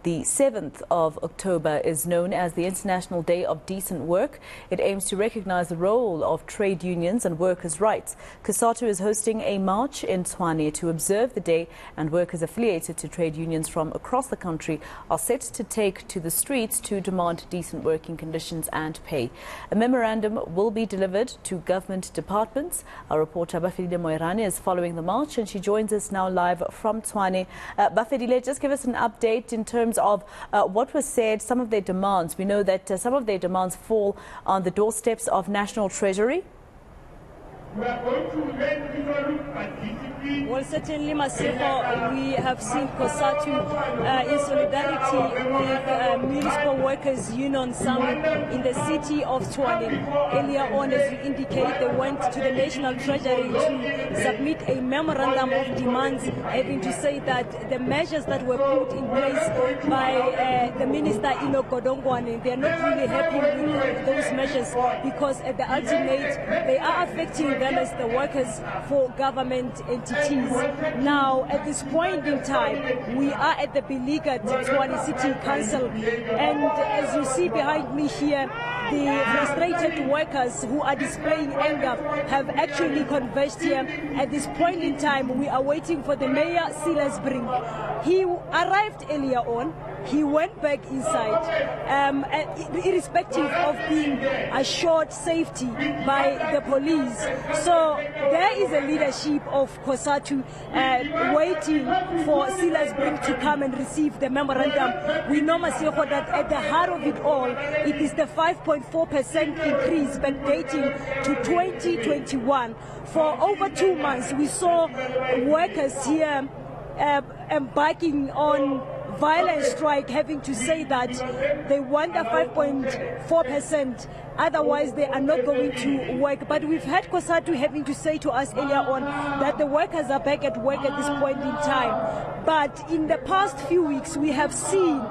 The 7th of October is known as the International Day of Decent Work. It aims to recognize the role of trade unions and workers' rights. COSATU is hosting a march in Tshwane to observe the day, and workers affiliated to trade unions from across the country are set to take to the streets to demand decent working conditions and pay. A memorandum will be delivered to government departments. Our reporter Bafedile Moerane is following the march, and she joins us now live from Tshwane. Bafedile, just give us an update in terms of what was said, some of their demands. We know that some of their demands fall on the doorsteps of National Treasury. Well, certainly, Masiko, we have seen COSATU in solidarity with Municipal Workers Union Summit in the city of Tshwane. Earlier on, as you indicate, they went to the National Treasury to submit a memorandum of demands, having to say that the measures that were put in place by the Minister Godongwana, they are not really happy with those measures, because at the ultimate, they are affecting them as the workers for government entities. Now, at this point in time, we are at the beleaguered Tshwane City Council, and as you see behind me here, the frustrated workers who are displaying anger have actually converged here. At this point in time, we are waiting for the Mayor, Silas Brink. He arrived earlier on. He went back inside, irrespective of being assured safety by the police. So there is a leadership of COSATU waiting for Silas Brink to come and receive the memorandum. We know, Masiko, that at the heart of it all, it is the 5.4% increase backdating to 2021. For over 2 months, we saw workers here embarking on violent strike, having to say that they want a 5.4%, otherwise they are not going to work. But we've had COSATU having to say to us earlier on that the workers are back at work at this point in time. But in the past few weeks, we have seen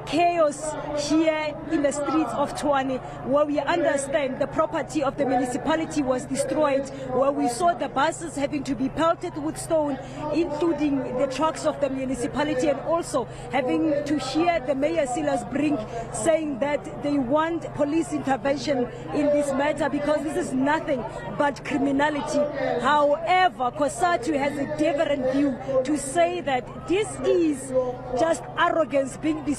chaos here in the streets of Tshwane, where we understand the property of the municipality was destroyed, where we saw the buses having to be pelted with stone, including the trucks of the municipality, and also having to hear the Mayor Silas Brink saying that they want police intervention in this matter because this is nothing but criminality. However, COSATU has a different view to say that this is just arrogance being displayed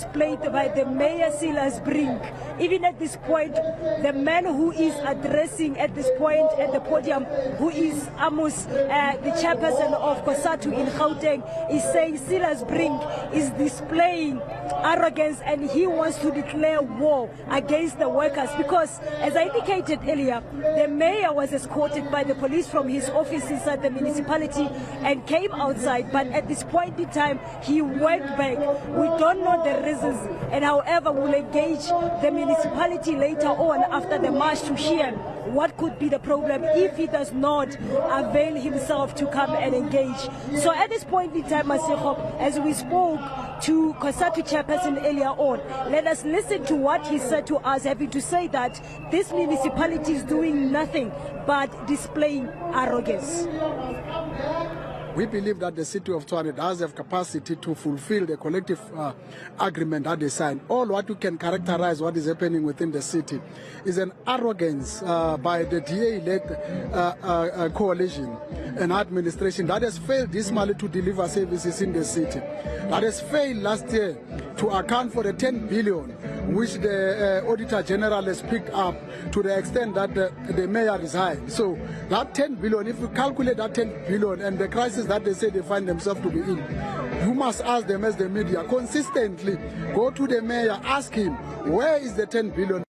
by the Mayor Silas Brink. Even at this point, the man who is addressing at this point at the podium, who is Amos, the chairperson of COSATU in Gauteng, is saying Silas Brink is displaying arrogance and he wants to declare war against the workers, because, as I indicated earlier, the mayor was escorted by the police from his office inside the municipality and came outside, but at this point in time he went back. We don't know the reasons, and however we'll engage the municipality later on after the march to hear what could be the problem if he does not avail himself to come and engage. So at this point in time, Masiko, as we spoke to COSATU chairperson earlier on, let us listen to what he said to us, having to say that this municipality is doing nothing but displaying arrogance. We believe that the city of Tshwane does have capacity to fulfill the collective agreement that they signed. All what we can characterize what is happening within the city is an arrogance by the DA-led coalition and administration that has failed dismally to deliver services in the city. That has failed last year to account for the 10 billion which the Auditor General has picked up, to the extent that the mayor resigned. So that 10 billion, if you calculate that 10 billion and the crisis that they say they find themselves to be in, you must ask them as the media, consistently go to the mayor, ask him, where is the 10 billion?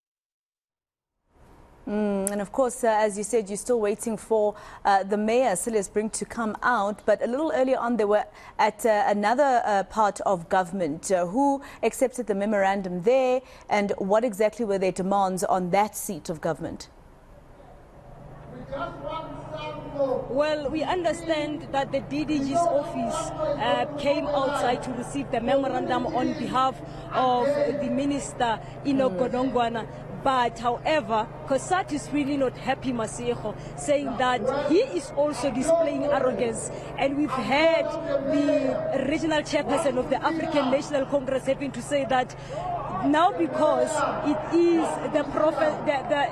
And of course, as you said, you're still waiting for the Mayor, Silas Brink, to come out. But a little earlier on, they were at another part of government. Who accepted the memorandum there, and what exactly were their demands on that seat of government? Well, we understand that the DDG's office came outside to receive the memorandum on behalf of the Minister Godongwana. But however, COSATU is really not happy, Masego, saying that he is also displaying arrogance. And we've heard the regional chairperson of the African National Congress having to say that now, because it is the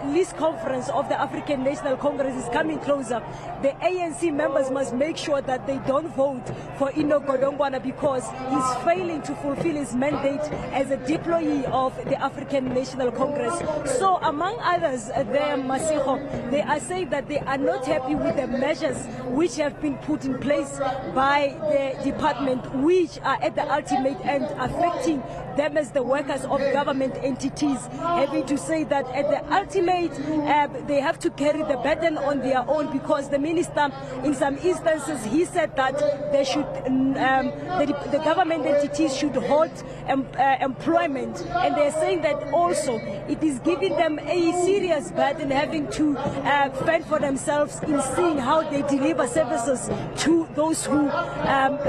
list conference of the African National Congress is coming closer, the ANC members must make sure that they don't vote for Enoch Godongwana because he's failing to fulfill his mandate as a deployee of the African National Congress. So, among others, there, Masego, they are saying that they are not happy with the measures which have been put in place by the department, which are at the ultimate end affecting them as the workers of government entities, having to say that at the ultimate they have to carry the burden on their own, because the minister in some instances he said that they should the government entities should hold employment, and they're saying that also it is giving them a serious burden having to fend for themselves in seeing how they deliver services to those who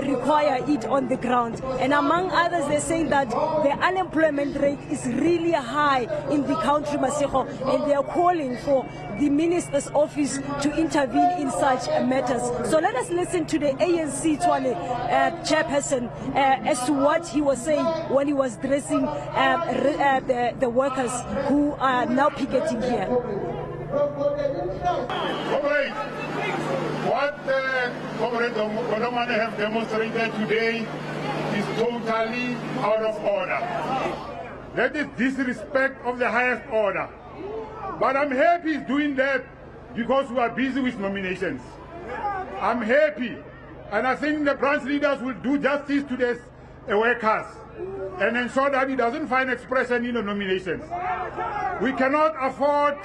require it on the ground. And among others, they're saying that the unemployment rate is really high in the country, Masego, and they are calling for the minister's office to intervene in such matters. So let us listen to the ANC Tshwane chairperson as to what he was saying when he was addressing the workers who are now picketing here. What Comrade Godongwana have demonstrated today is totally out of order. That is disrespect of the highest order. But I'm happy he's doing that because we are busy with nominations. I'm happy, and I think the branch leaders will do justice to the workers and ensure that he doesn't find expression in the nominations. We cannot afford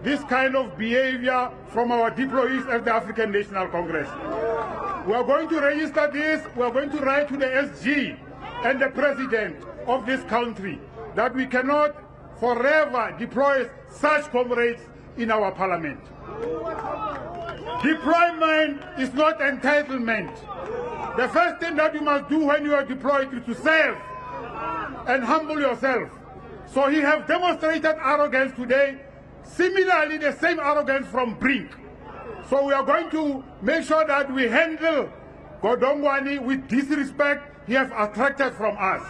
this kind of behavior from our deployees at the African National Congress. We are going to register this. We are going to write to the SG and the president of this country that we cannot forever deploy such comrades in our parliament. Deployment is not entitlement. The first thing that you must do when you are deployed is to serve and humble yourself. So he has demonstrated arrogance today. Similarly, the same arrogance from Brink. So we are going to make sure that we handle Godongwana with disrespect he has attracted from us.